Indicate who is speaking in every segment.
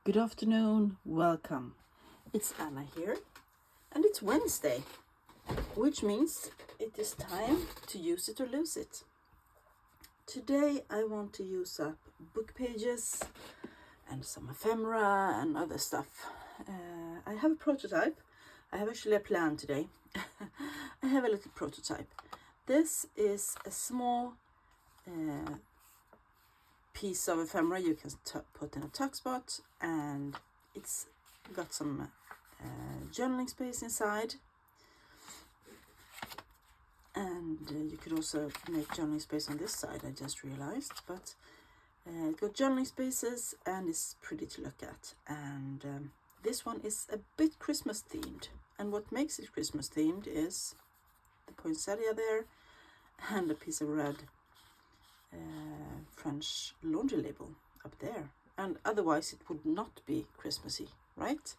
Speaker 1: Good afternoon, welcome. It's Anna here, and it's Wednesday, which means it is time to use it or lose it. Today I want to use up book pages and some ephemera and other stuff. I have a prototype. I have actually a plan today. I have a little prototype. This is a small piece of ephemera you can put in a tuck spot, and it's got some journaling space inside, and you could also make journaling space on this side, I just realized, but it's got journaling spaces and it's pretty to look at. And this one is a bit Christmas themed, and what makes it Christmas themed is the poinsettia there and a piece of red French laundry label up there, and otherwise it would not be Christmassy, right?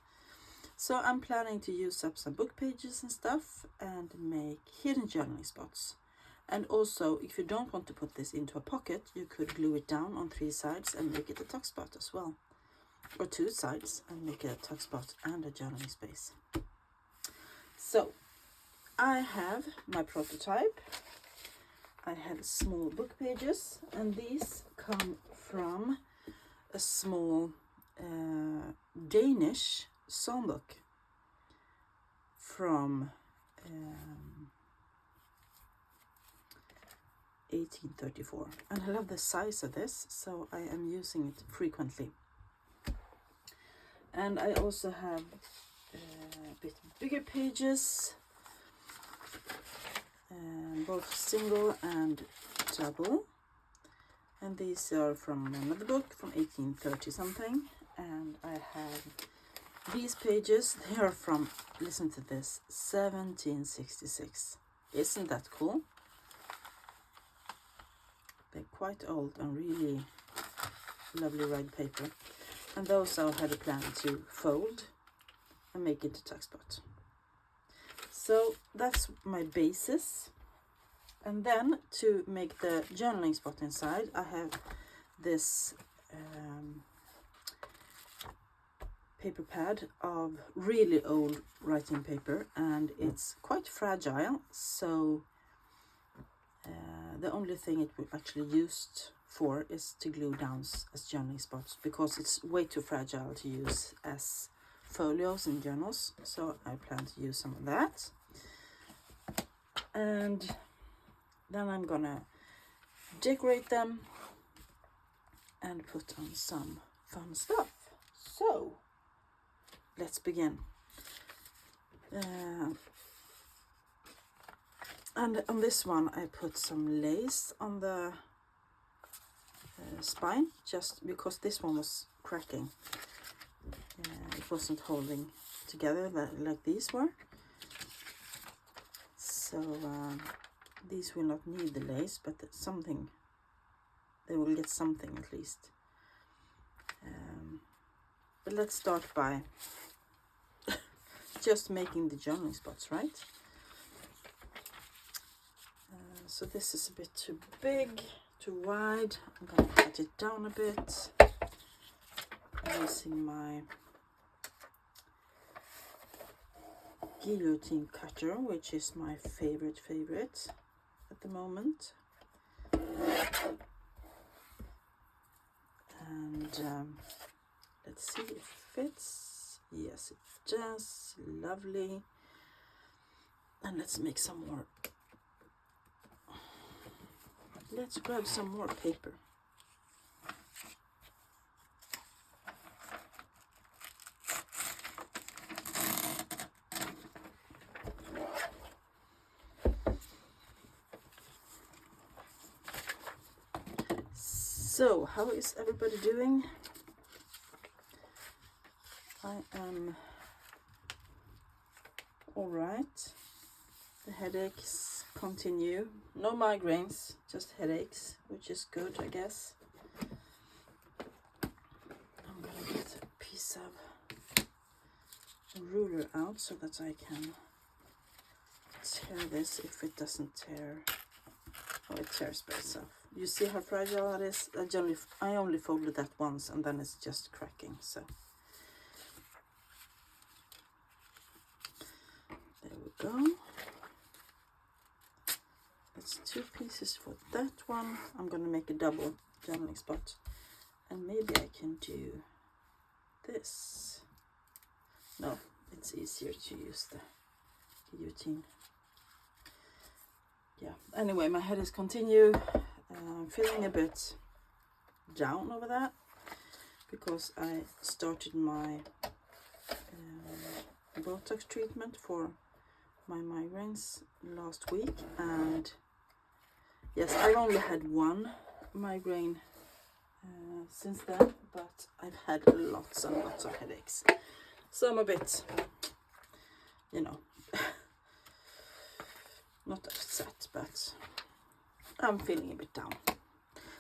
Speaker 1: So I'm planning to use up some book pages and stuff and make hidden journaling spots. And also, if you don't want to put this into a pocket, you could glue it down on 3 sides and make it a tuck spot as well, or 2 sides and make it a tuck spot and a journaling space. So I have my prototype. I have small book pages, and these come from a small Danish songbook from 1834, and I love the size of this, so I am using it frequently. And I also have a bit bigger pages, both single and double, and these are from another book from 1830 something. And I have these pages, they are from, listen to this, 1766. Isn't that cool? They're quite old and really lovely red paper, and those I had a plan to fold and make into tuck spot. So that's my basis. And then to make the journaling spot inside, I have this paper pad of really old writing paper, and it's quite fragile, so the only thing it will actually used for is to glue down as journaling spots, because it's way too fragile to use as folios in journals. So I plan to use some of that. And then I'm gonna decorate them and put on some fun stuff. So let's begin. And on this one I put some lace on the spine, just because this one was cracking. It wasn't holding together like these were. So these will not need the lace, but something, they will get something at least. But let's start by just making the journaling spots, right? So this is a bit too big, too wide. I'm going to cut it down a bit using my guillotine cutter, which is my favorite at the moment. And let's see if it fits. Yes, it does. Lovely. And let's make some more. Let's grab some more paper. So, how is everybody doing? I am all right. The headaches continue. No migraines, just headaches, which is good, I guess. I'm gonna get a piece of a ruler out so that I can tear this if it doesn't tear. Oh, it tears by itself. You see how fragile that is? I only folded that once and then it's just cracking. So go. That's 2 pieces for that one. I'm going to make a double journaling spot. And maybe I can do this. No, it's easier to use the guillotine. Yeah, anyway, my head is continue. Feeling a bit down over that because I started my Botox treatment for my migraines last week, and yes, I've only had one migraine since then, but I've had lots and lots of headaches, so I'm a bit, you know, not upset, but I'm feeling a bit down.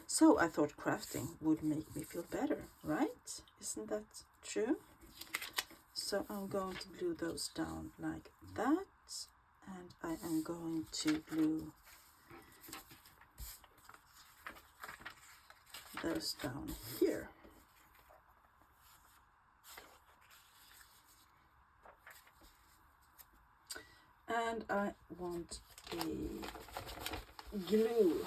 Speaker 1: So I thought crafting would make me feel better, right? Isn't that true? So I'm going to glue those down like that, and I am going to glue those down here. And I want a glue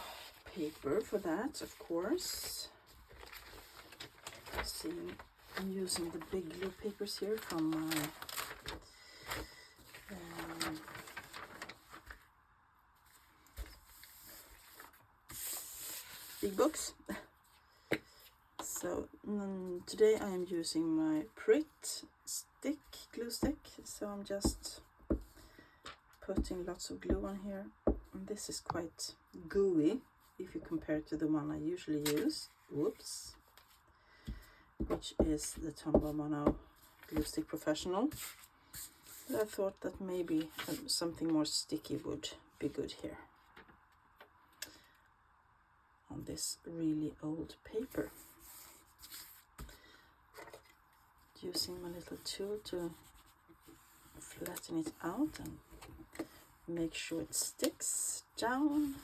Speaker 1: paper for that, of course. See, I'm using the big glue papers here from my big books. So today I am using my Prit stick, glue stick. So I'm just putting lots of glue on here. And this is quite gooey if you compare it to the one I usually use. Whoops. Which is the Tombow Mono Glue Stick Professional. But I thought that maybe something more sticky would be good here on this really old paper. Using my little tool to flatten it out and make sure it sticks down.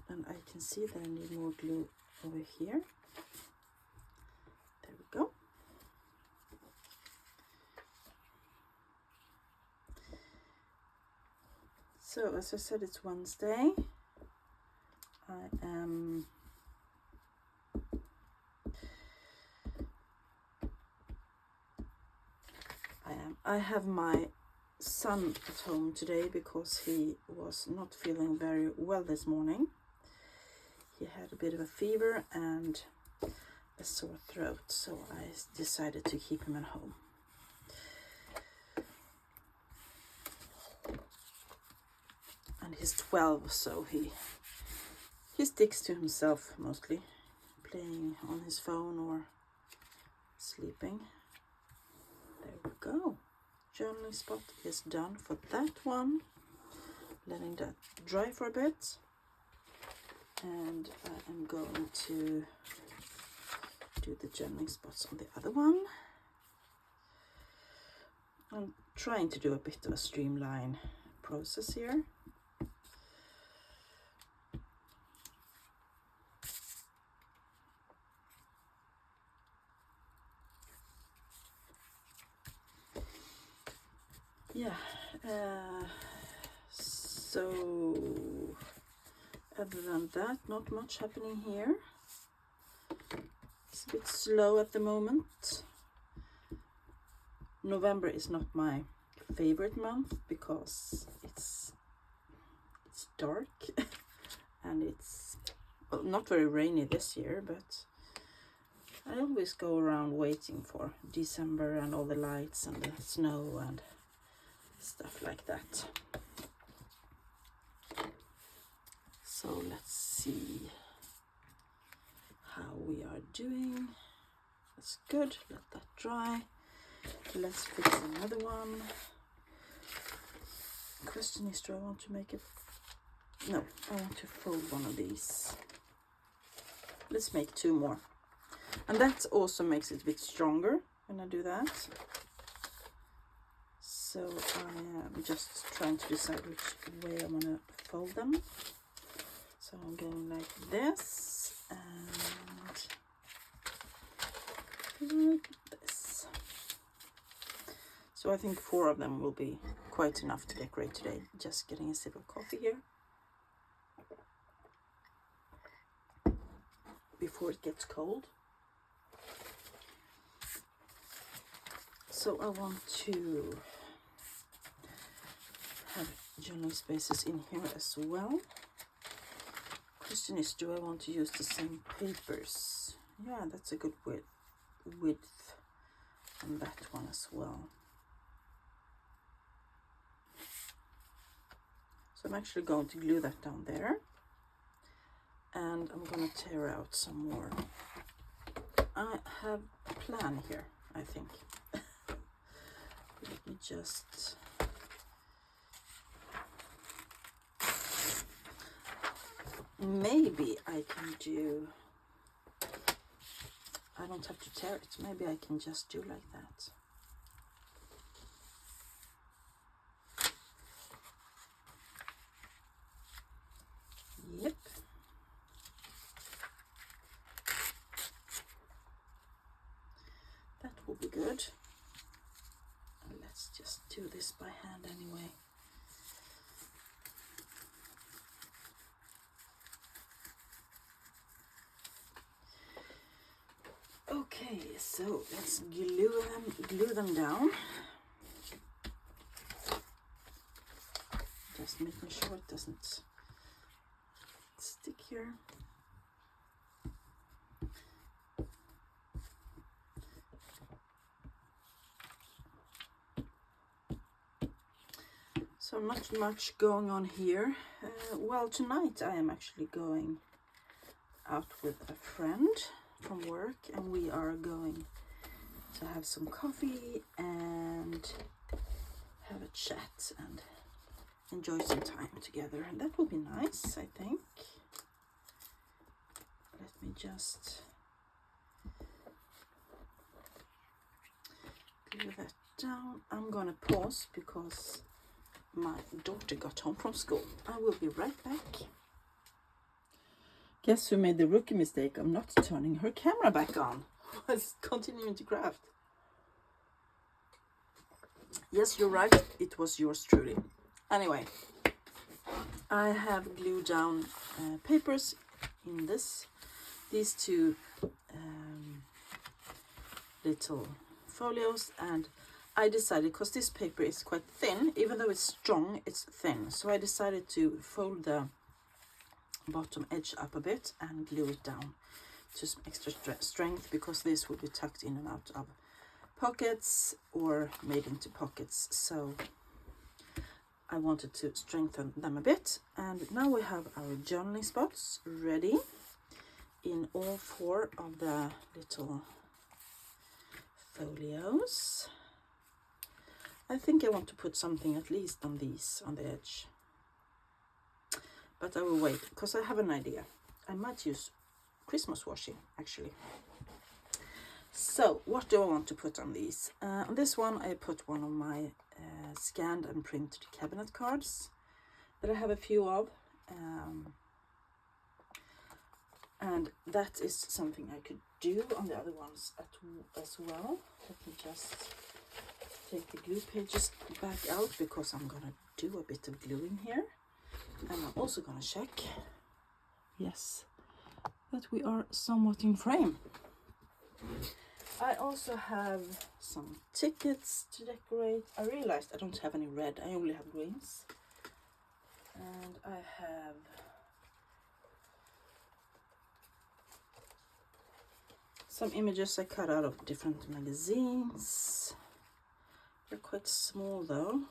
Speaker 1: And I can see that I need more glue over here. There we go. So as I said, it's Wednesday. I have my son at home today because he was not feeling very well this morning. He had a bit of a fever and a sore throat, so I decided to keep him at home. And he's 12, so he sticks to himself mostly, playing on his phone or sleeping. There we go. Journaling spot is done for that one. Letting that dry for a bit. And I am going to do the journaling spots on the other one. I'm trying to do a bit of a streamline process here. Yeah, so other than that, not much happening here. It's a bit slow at the moment. November is not my favorite month because it's dark and it's not very rainy this year, but I always go around waiting for December and all the lights and the snow and stuff like that. So let's see how we are doing. That's good. Let that dry. Let's fix another one. Question is, do I want to make it? No, I want to fold one of these. Let's make 2 more. And that also makes it a bit stronger when I do that. So I am just trying to decide which way I'm gonna fold them. So I'm going like this and like this. So I think 4 of them will be quite enough to decorate today. Just getting a sip of coffee here before it gets cold. So I want to have journaling spaces in here as well. Question is, do I want to use the same papers? Yeah, that's a good width on that one as well. So I'm actually going to glue that down there, and I'm going to tear out some more. I have a plan here, I think. Let me just... Maybe I can do... I don't have to tear it. Maybe I can just do like that. Yep. That will be good. And let's just do this by hand anyway. Okay, so let's glue them down. Just making sure it doesn't stick here. So not much going on here. Well, tonight I am actually going out with a friend from work, and we are going to have some coffee and have a chat and enjoy some time together, and that will be nice, I think. Let me just glue that down. I'm gonna pause because my daughter got home from school. I will be right back. Guess who made the rookie mistake of not turning her camera back on? Was continuing to craft. Yes, you're right. It was yours truly. Anyway, I have glued down papers in these two little folios, and I decided, because this paper is quite thin, even though it's strong, it's thin. So I decided to fold the bottom edge up a bit and glue it down to some extra strength, because this will be tucked in and out of pockets or made into pockets. So I wanted to strengthen them a bit. And now we have our journaling spots ready in all 4 of the little folios. I think I want to put something at least on these on the edge, but I will wait because I have an idea. I might use Christmas washi actually. So what do I want to put on these? On this one I put one of my scanned and printed cabinet cards that I have a few of, and that is something I could do on the other ones as well. Let me just take the glue pages back out because I'm gonna do a bit of gluing here, and I'm also gonna check, yes, that we are somewhat in frame. I also have some tickets to decorate. I realized I don't have any red, I only have greens, and I have some images I cut out of different magazines. They're quite small though.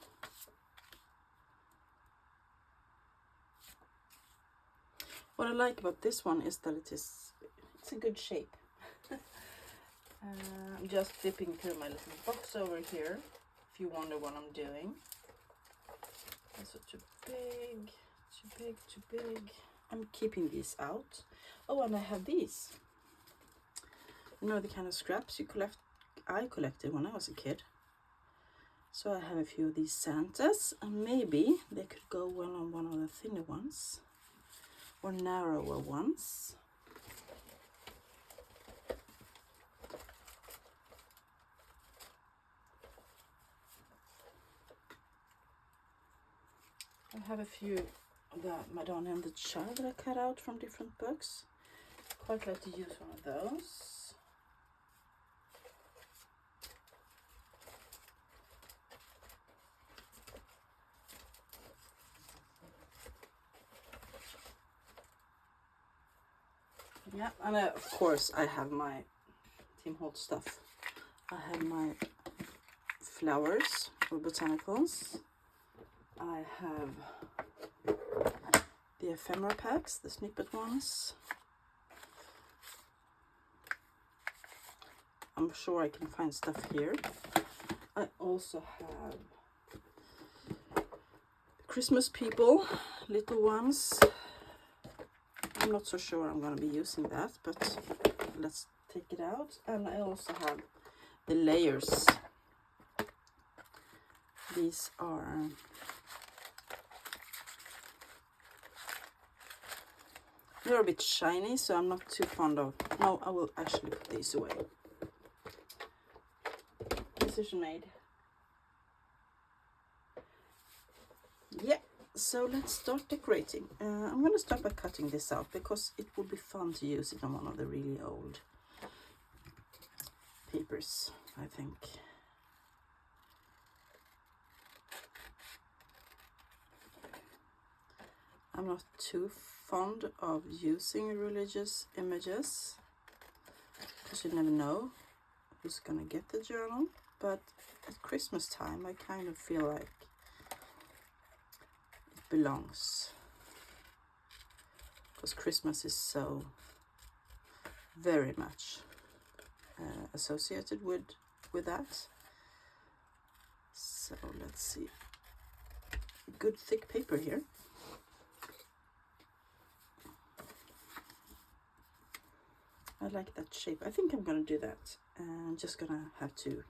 Speaker 1: What I like about this one is that it's a good shape. I'm just flipping through my little box over here, if you wonder what I'm doing. Also too big, too big, too big. I'm keeping these out. Oh, and I have these. You know, the kind of scraps I collected when I was a kid. So I have a few of these Santas, and maybe they could go well on one of the thinner ones or narrower ones. I have a few of the Madonna and the Child that I cut out from different books. Quite like to use one of those. Yeah, and of course I have my Tim Holt stuff. I have my flowers or botanicals. I have the ephemera packs, the snippet ones. I'm sure I can find stuff here. I also have Christmas people, little ones. I'm not so sure I'm going to be using that, but let's take it out. And I also have the layers. These are they're a bit shiny, so I'm not too fond of. No, I will actually put these away. Decision made. Yeah, so let's start decorating. I'm going to start by cutting this out because it would be fun to use it on one of the really old papers, I think. I'm not too fond of using religious images because you never know who's gonna get the journal, but at Christmas time I kind of feel like it belongs, because Christmas is so very much associated with that. So let's see, good thick paper here. I like that shape. I think I'm gonna do that. I'm just gonna have to,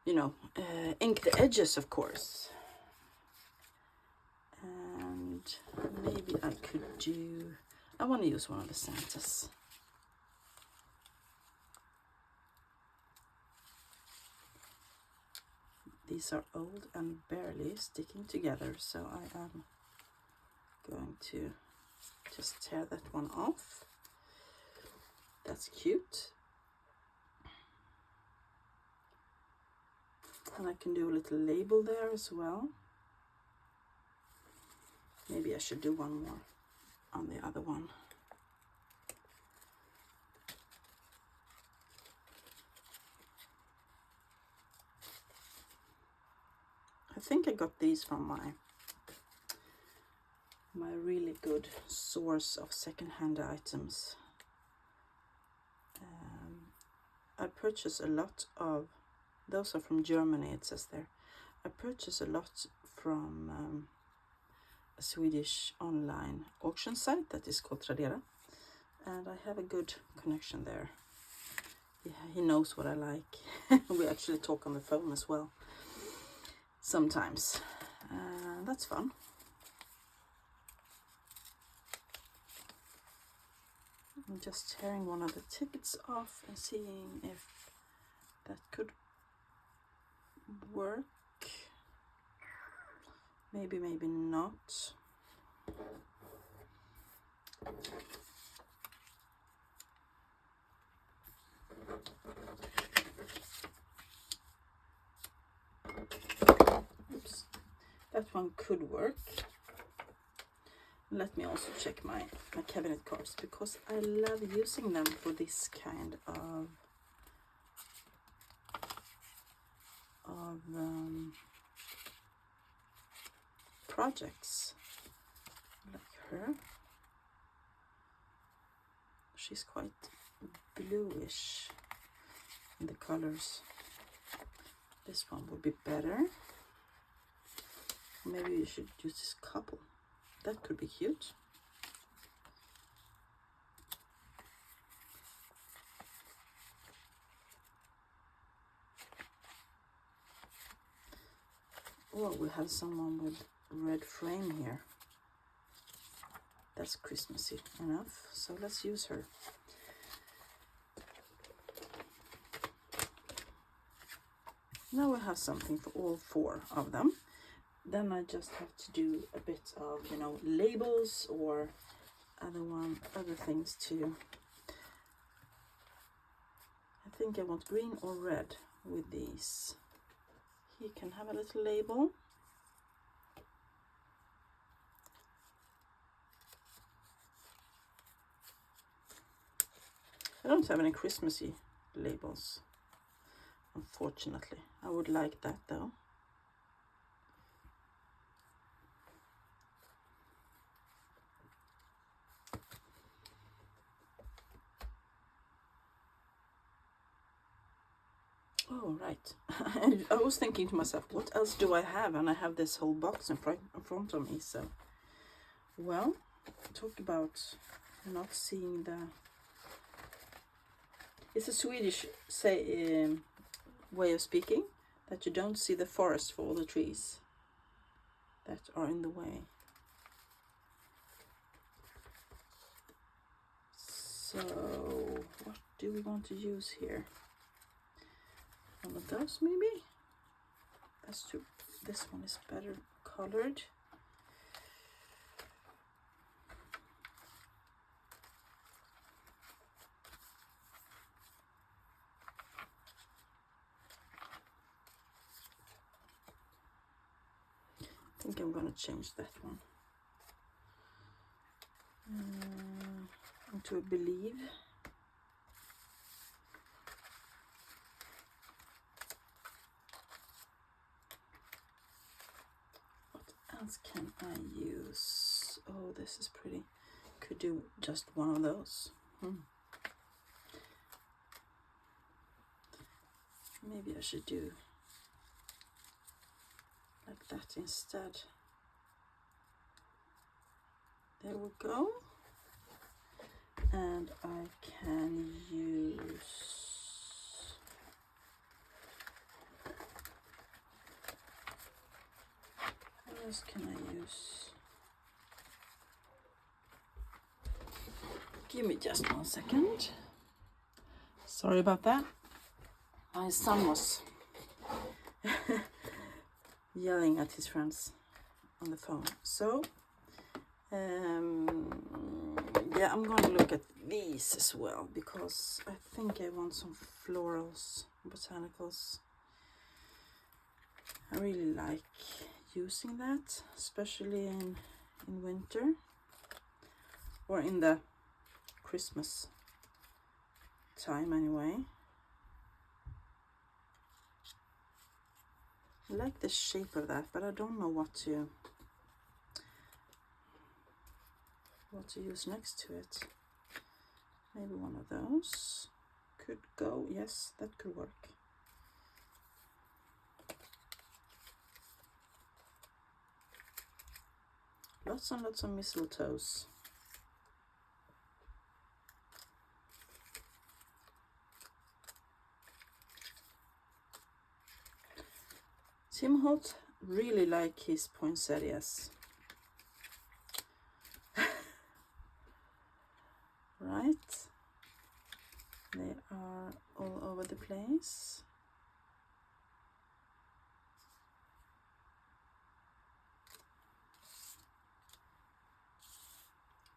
Speaker 1: you know, ink the edges, of course. And maybe I could do, I want to use one of the Santas. These are old and barely sticking together, so I am going to just tear that one off. That's cute. And I can do a little label there as well. Maybe I should do one more on the other one. I think I got these from my really good source of secondhand items. I purchase a lot of, those are from Germany, it says there. I purchase a lot from a Swedish online auction site that is called Tradera, and I have a good connection there. He knows what I like. We actually talk on the phone as well sometimes. That's fun. I'm just tearing one of the tickets off and seeing if that could work. Maybe, maybe not. Oops. That one could work. Let me also check my cabinet cards, because I love using them for this kind of projects. Like her. She's quite bluish in the colors. This one would be better. Maybe you should use this couple. That could be cute. Oh, we have someone with red frame here. That's Christmassy enough, so let's use her. Now we have something for all four of them. then I just have to do a bit of, you know, labels or other things too. I think I want green or red with these. He can have a little label. I don't have any Christmassy labels, unfortunately. I would like that though. Oh, right. I was thinking to myself, what else do I have? And I have this whole box in front of me. So, well, talk about not seeing the... It's a Swedish way of speaking, that you don't see the forest for all the trees that are in the way. So, what do we want to use here? One of those, maybe? This one is better colored. I think I'm gonna change that one into a believe. What else can I use? Oh, this is pretty. Could do just one of those. Maybe I should do like that instead. There we go. And I can use... What else can I use? Give me just 1 second. Sorry about that. My son was yelling at his friends on the phone. So, yeah, I'm going to look at these as well, because I think I want some florals, botanicals. I really like using that, especially in winter or in the Christmas time anyway. I like the shape of that, but I don't know what to use next to it. Maybe one of those could go. Yes, that could work. Lots and lots of mistletoes. Tim Holt really like his poinsettias. Right? They are all over the place.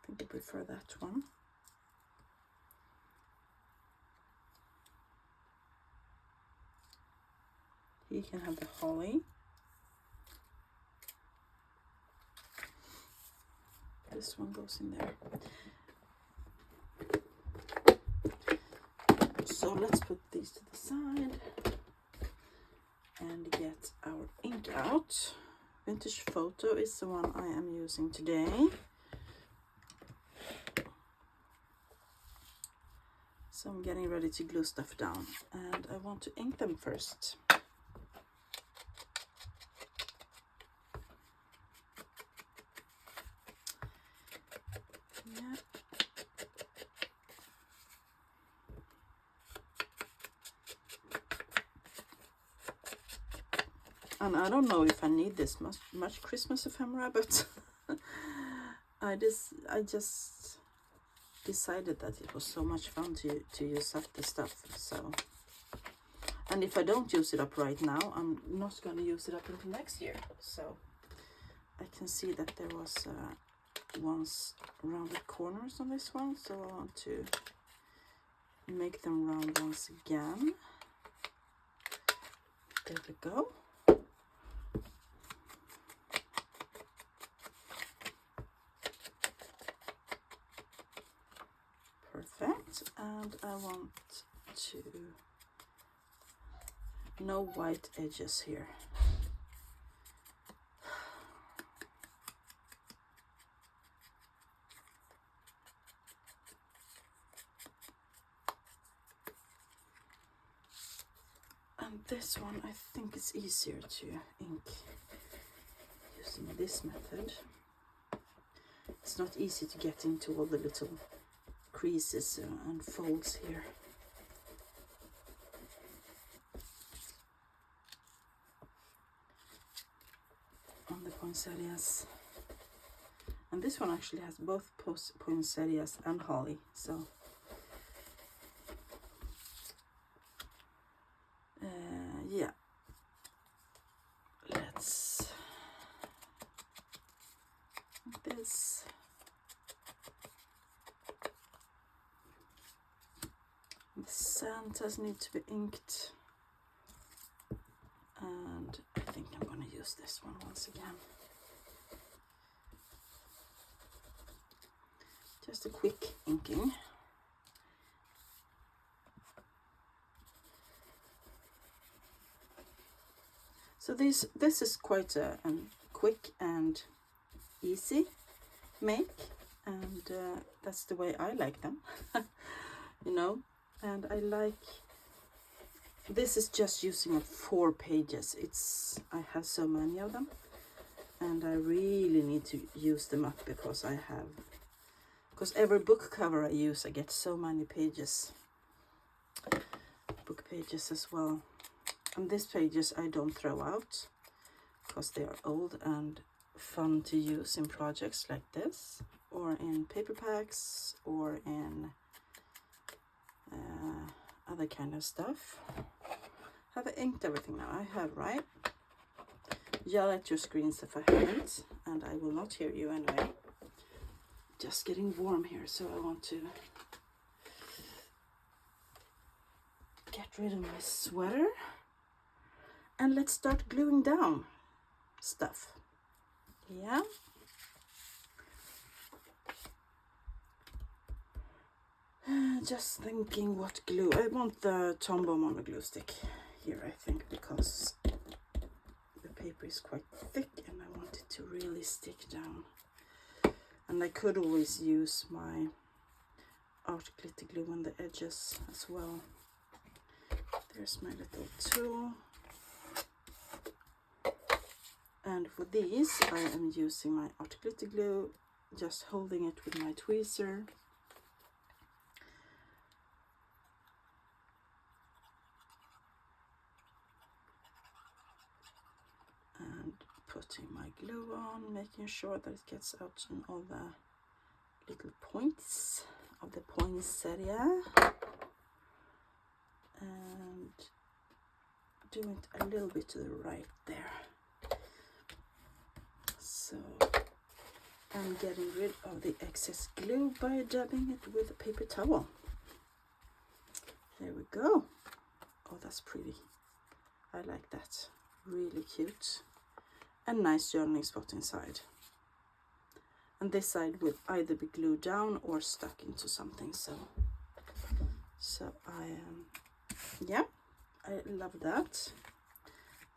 Speaker 1: I think I prefer that one. He can have the holly. This one goes in there. So let's put these to the side and get our ink out. Vintage Photo is the one I am using today. So I'm getting ready to glue stuff down, and I want to ink them first. Yeah. And I don't know if I need this much Christmas ephemera, but I just decided that it was so much fun to use up the stuff. So, and if I don't use it up right now, I'm not going to use it up until next year. So I can see that there was once rounded corners on this one, so I want to make them round once again. There we go. Perfect. And I want to no white edges here. And this one, I think it's easier to ink using this method. It's not easy to get into all the little creases and folds here. On the poinsettias. And this one actually has both poinsettias and holly, so yeah, let's this. The Santas need to be inked, and I think I'm going to use this one once again. Just a quick inking. So this is quite a quick and easy make, and that's the way I like them. You know, and I like this is just using 4 pages. I have so many of them, and I really need to use them up because every book cover I use I get so many pages, book pages as well. And these pages I don't throw out because they are old and fun to use in projects like this, or in paper packs, or in other kind of stuff. Have I inked everything now? I have, right? Yell at your screens if I haven't, and I will not hear you anyway. Just getting warm here, so I want to get rid of my sweater. And let's start gluing down stuff. Yeah. Just thinking what glue. I want the Tombow mono glue stick here, I think, because the paper is quite thick and I want it to really stick down. And I could always use my art glitter glue on the edges as well. There's my little tool. And for these, I am using my art glitter glue, just holding it with my tweezer. And putting my glue on, making sure that it gets out in all the little points of the poinsettia. And doing it a little bit to the right there. So I'm getting rid of the excess glue by dabbing it with a paper towel. There we go. Oh, that's pretty. I like that. Really cute. And nice journaling spot inside. And this side will either be glued down or stuck into something. So I yeah, I love that.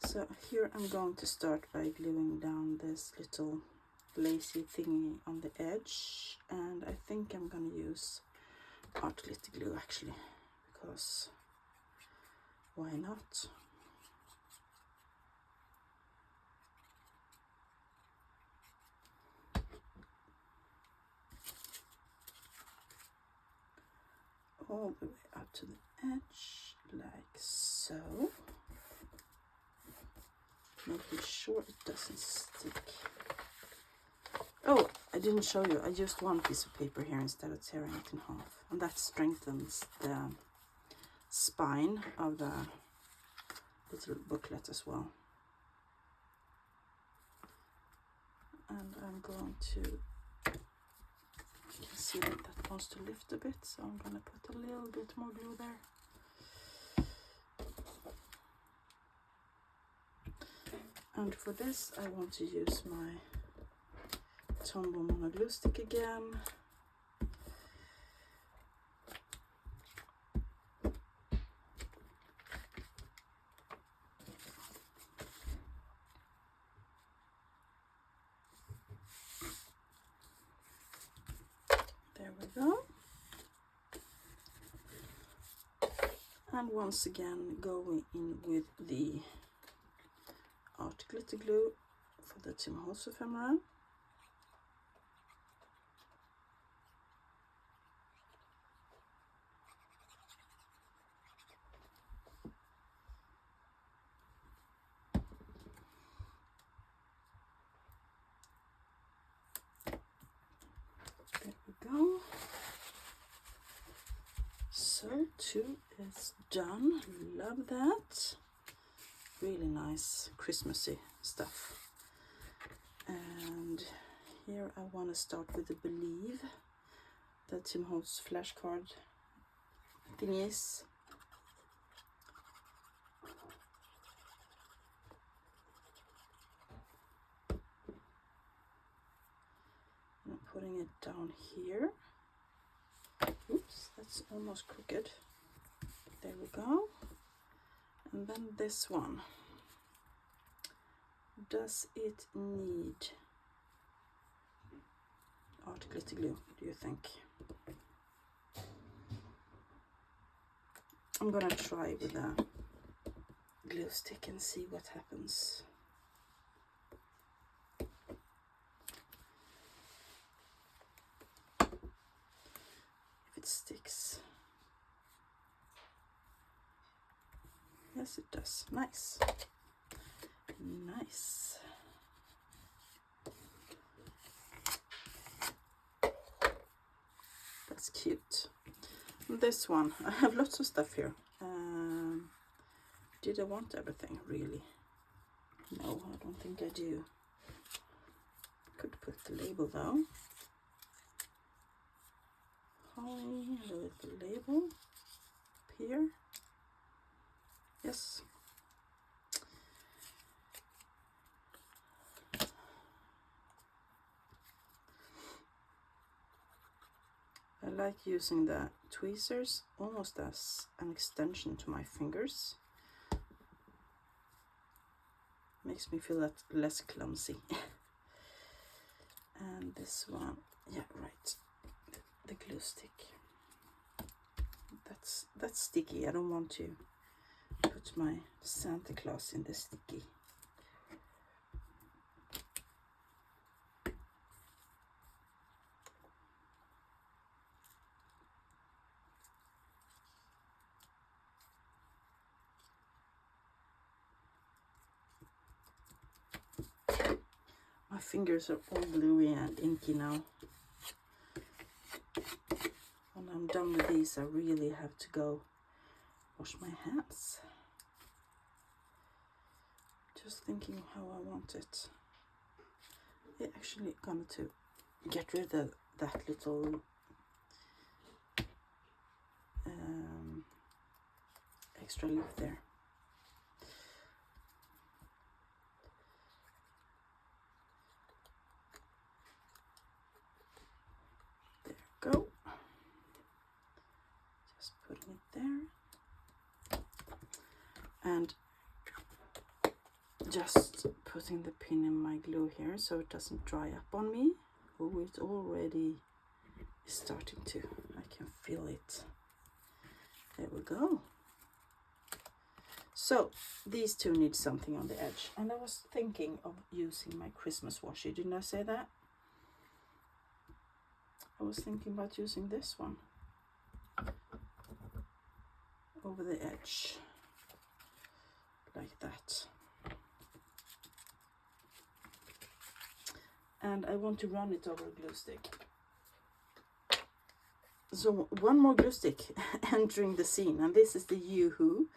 Speaker 1: So here I'm going to start by gluing down this little lacy thingy on the edge, and I think I'm going to use art glitter glue actually, because why not? All the way up to the edge, like so. Making sure it doesn't stick. Oh, I didn't show you. I used one piece of paper here instead of tearing it in half. And that strengthens the spine of the little booklet as well. and I'm going to, you can see that wants to lift a bit, so I'm going to put a little bit more glue there. And for this I want to use my Tombow mono glue stick again. There we go. And once again going in with the art glitter glue for the Tim Holtz ephemera. There we go. So 2 is done. Love that. Really nice Christmassy stuff. And here I want to start with the Believe, the Tim Holtz flashcard thingies. I'm putting it down here. Oops, that's almost crooked. There we go. And then this one. Does it need art glitter glue, do you think? I'm gonna try with a glue stick and see what happens. If it sticks. Yes, it does. Nice. Nice. That's cute. This one, I have lots of stuff here. Did I want everything, really? No, I don't think I do. Could put the label though. Holly, a little label up here. Yes. I like using the tweezers almost as an extension to my fingers. Makes me feel that less clumsy. And this one, yeah, right, the glue stick. That's sticky. I don't want to put my Santa Claus in the sticky. My fingers are all gluey and inky now. When I'm done with these, I really have to go wash my hands. Just thinking how I want it. I'm actually going to get rid of that little extra leaf there. Go. Just putting it there. And just putting the pin in my glue here so it doesn't dry up on me. Oh, it already is starting to. I can feel it. There we go. So these two need something on the edge. And I was thinking of using my Christmas washi. Didn't I say that? I was thinking about using this one over the edge, like that. And I want to run it over a glue stick. So one more glue stick entering the scene, and this is the Yoo-hoo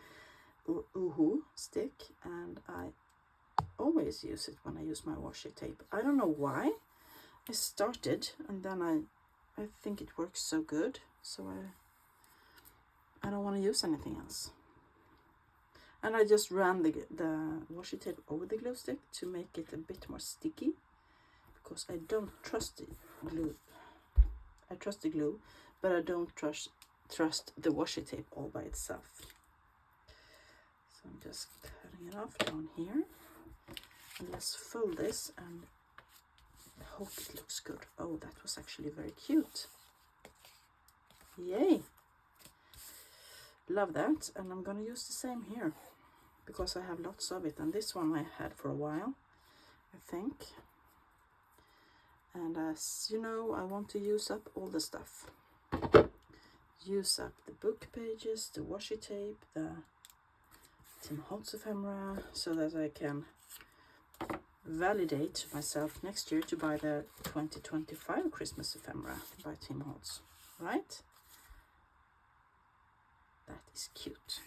Speaker 1: or Oohoo stick, and I always use it when I use my washi tape. I don't know why. I started and then I think it works so good, so I don't want to use anything else. And I just ran the washi tape over the glue stick to make it a bit more sticky, because I don't trust the glue. I trust the glue, but I don't trust the washi tape all by itself. So I'm just cutting it off down here. And let's fold this and hope it looks good. Oh, that was actually very cute. Yay! Love that. And I'm gonna use the same here, because I have lots of it, and this one I had for a while, I think. And as you know, I want to use up all the stuff. Use up the book pages, the washi tape, the Tim Holtz ephemera, so that I can validate myself next year to buy the 2025 Christmas ephemera by Tim Holtz, right? That is cute.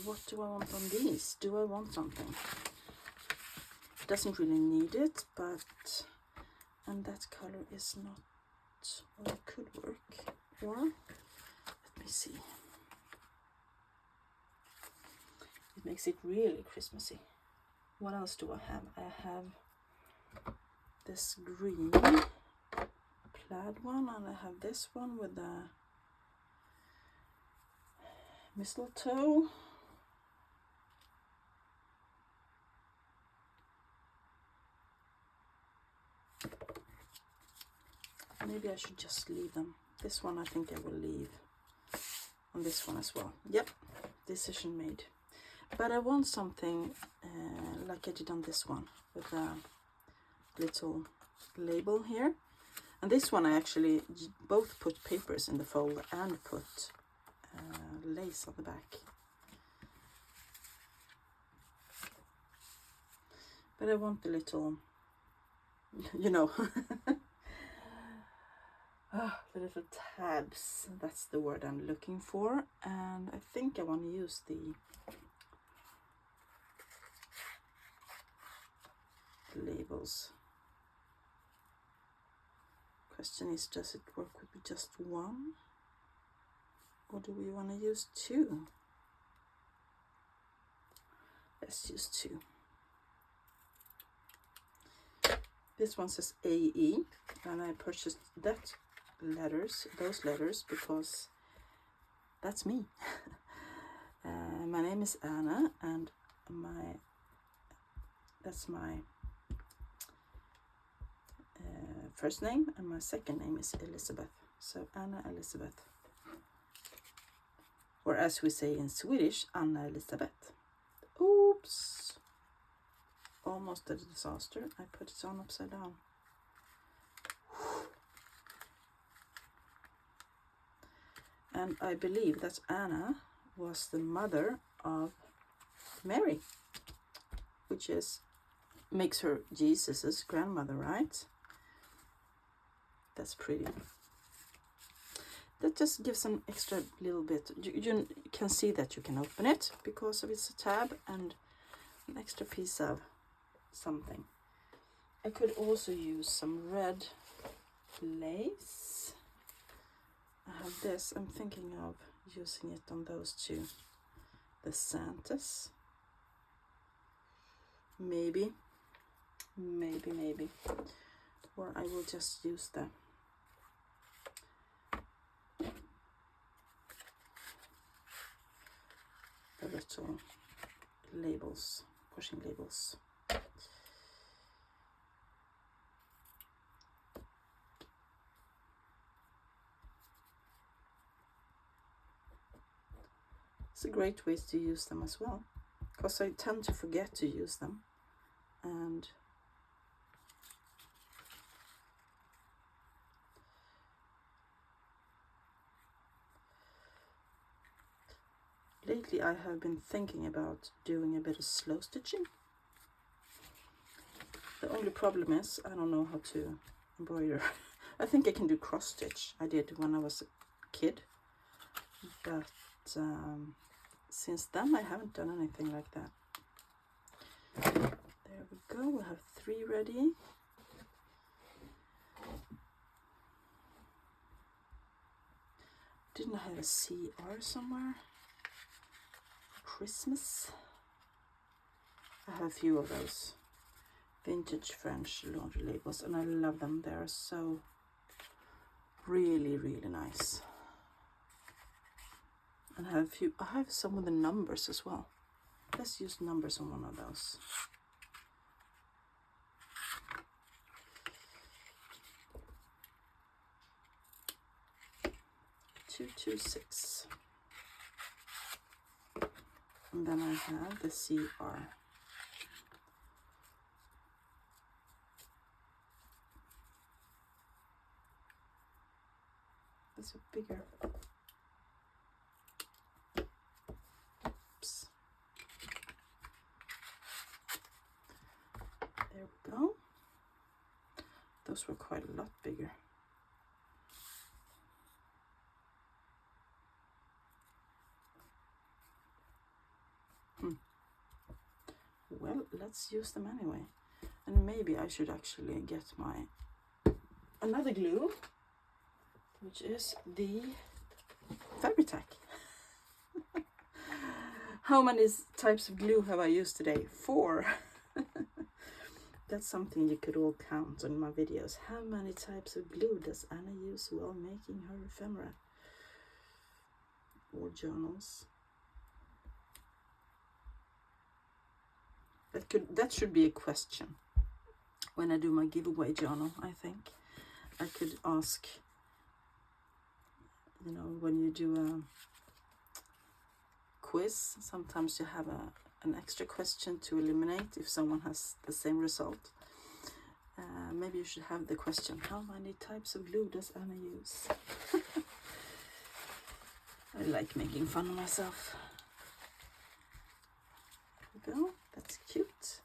Speaker 1: What do I want on these? Do I want something? Doesn't really need it, but, and that color is not, well, it could work. Or let me see. It makes it really Christmassy. What else do I have? I have this green plaid one, and I have this one with the mistletoe. Maybe I should just leave them. This one I think I will leave. And this one as well. Yep, decision made. But I want something like I did on this one, with a little label here. And this one I actually both put papers in the folder and put lace on the back. But I want the little, you know, the little tabs. That's the word I'm looking for. And I think I want to use the labels. Question is, does it work with just one, or do we want to use two? Let's use two. This one says AE, and I purchased those letters because that's me. My name is Anna, and that's my first name, and my second name is Elizabeth. So Anna Elizabeth, or as we say in Swedish, Anna Elizabeth. Oops, almost a disaster. I put it on upside down. And I believe that Anna was the mother of Mary, which makes her Jesus's grandmother, right? That's pretty. That just gives an extra little bit. You can see that you can open it because of it's a tab and an extra piece of something. I could also use some red lace. I have this. I'm thinking of using it on those two. The Santas. Maybe. Or I will just use the little labels, pushing labels. It's a great way to use them as well, because I tend to forget to use them, and lately I have been thinking about doing a bit of slow stitching. The only problem is I don't know how to embroider. I think I can do cross stitch. I did when I was a kid, but since then I haven't done anything like that. There we go, we have 3 ready. Didn't I have a CR somewhere? Christmas? I have a few of those vintage French laundry labels and I love them. They are so really nice. And I have some with the numbers as well. Let's use numbers on one of those. 226. And then I have the CR. That's a bigger. Oops. There we go. Those were quite a lot bigger. Well, let's use them anyway. And maybe I should actually get my another glue, which is the Fabri-Tac. How many types of glue have I used today? 4. That's something you could all count on my videos. How many types of glue does Anna use while making her ephemera or journals? That should be a question when I do my giveaway journal. I think I could ask, you know, when you do a quiz, sometimes you have an extra question to eliminate if someone has the same result. Maybe you should have the question, how many types of glue does Anna use? I like making fun of myself. There we go, that's cute.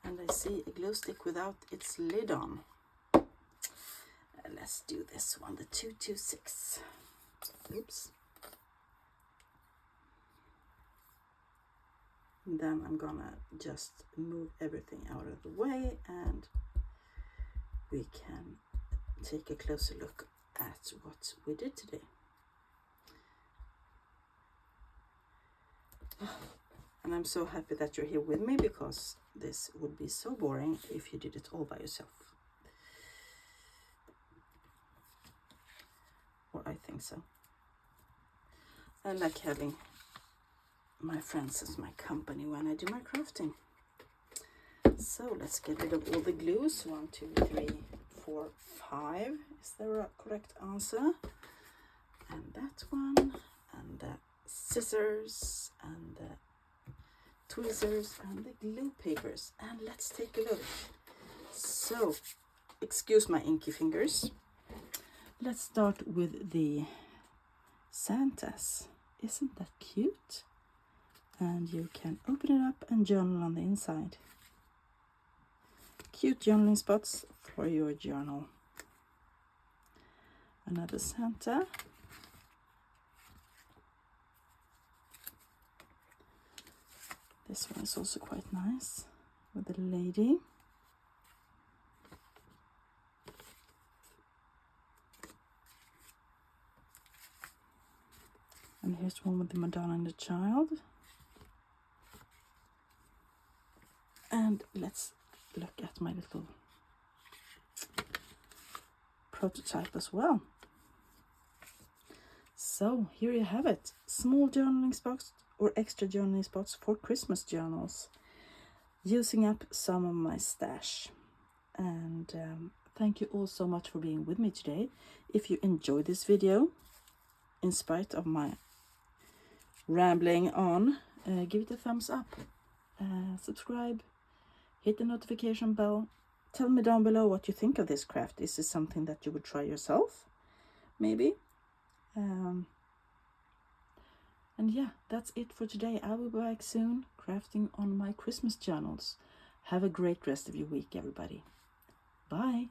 Speaker 1: And I see a glue stick without its lid on. Let's do this one, the 226. Oops. And then I'm gonna just move everything out of the way and we can take a closer look at what we did today. And I'm so happy that you're here with me because this would be so boring if you did it all by yourself. Or I think so. I like having my friends as my company when I do my crafting. So let's get rid of all the glues. 1, 2, 3, 4, 5 is the correct answer. And that one, and the scissors, and the tweezers, and the glue papers. And let's take a look. So, excuse my inky fingers. Let's start with the Santas. Isn't that cute? And you can open it up and journal on the inside. Cute journaling spots for your journal. Another Santa. This one is also quite nice with a lady. And here's one with the Madonna and the Child. And let's look at my little prototype as well. So here you have it. Small journaling spots or extra journaling spots for Christmas journals. Using up some of my stash. And thank you all so much for being with me today. If you enjoyed this video, in spite of my rambling on, give it a thumbs up. Subscribe. Hit the notification bell. Tell me down below what you think of this craft. Is this something that you would try yourself? Maybe. And yeah, that's it for today. I will be back soon crafting on my Christmas journals. Have a great rest of your week, everybody. Bye.